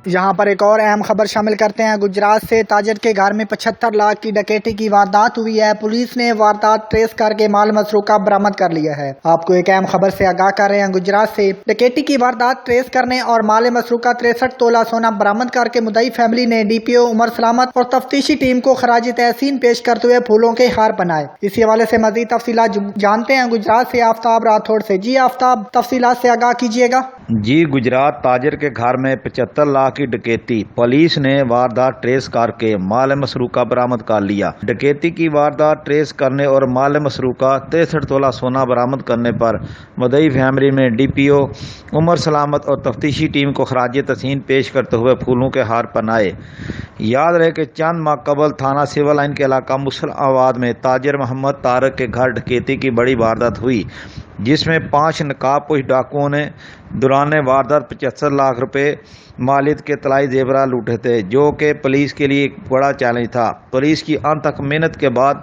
یہاں پر ایک اور اہم خبر شامل کرتے ہیں۔ گجرات سے تاجر کے گھر میں 75 لاکھ کی ڈکیتی کی واردات ہوئی ہے۔ پولیس نے واردات ٹریس کر کے مال مسروقہ برآمد کر لیا ہے۔ آپ کو ایک اہم خبر سے آگاہ کر رہے ہیں۔ گجرات سے ڈکیتی کی واردات ٹریس کرنے اور مال مسروقہ 63 تولہ سونا برآمد کر کے مدعی فیملی نے ڈی پی او عمر سلامت اور تفتیشی ٹیم کو خراج تحسین پیش کرتے ہوئے پھولوں کے ہار پہنائے۔ اسی حوالے سے مزید تفصیلات جانتے ہیں گجرات سے آفتاب راٹھوڑ سے۔ جی آفتاب، تفصیلات سے آگاہ کیجیے گا۔ جی، گجرات تاجر کے گھر میں 75 لاکھ کی ڈکیتی، پولیس نے واردات ٹریس کر کے مال مسروقہ برآمد کر لیا۔ ڈکیتی کی واردات ٹریس کرنے اور مال مسروقہ 63 تولہ سونا برآمد کرنے پر مدعی فیملی میں ڈی پی او عمر سلامت اور تفتیشی ٹیم کو خراج تحسین پیش کرتے ہوئے پھولوں کے ہار پہنائے۔ یاد رہے کہ چند ماہ قبل تھانہ سول لائن کے علاقہ مسلم آباد میں تاجر محمد طارق کے گھر ڈکیتی کی بڑی واردات ہوئی، جس میں 5 نقاب پوش ڈاکوؤں نے دوران واردات 75 لاکھ روپے مالیت کے طلائی زیورات لوٹے تھے، جو کہ پولیس کے لیے ایک بڑا چیلنج تھا۔ پولیس کی انت تک محنت کے بعد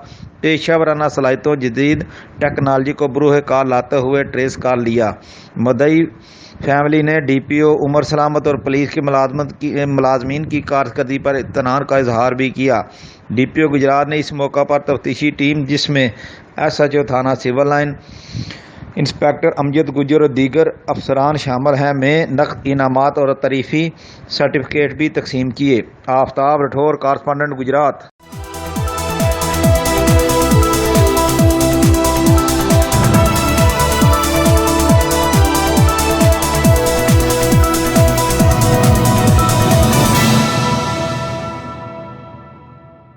پیشہ ورانہ صلاحیتوں جدید ٹیکنالوجی کو بروئے کار لاتے ہوئے ٹریس کر لیا۔ مدعی فیملی نے ڈی پی او عمر سلامت اور پولیس کے ملازمین کی کارکردگی پر اطمینان کا اظہار بھی کیا۔ ڈی پی او گجرات نے اس موقع پر تفتیشی ٹیم، جس میں ایس ایچ او تھانہ سول لائن انسپکٹر امجد گجر اور دیگر افسران شامل ہیں، میں نقد انعامات اور تعریفی سرٹیفکیٹ بھی تقسیم کیے۔ آفتاب راٹھوڑ، کارسپونڈنٹ، گجرات۔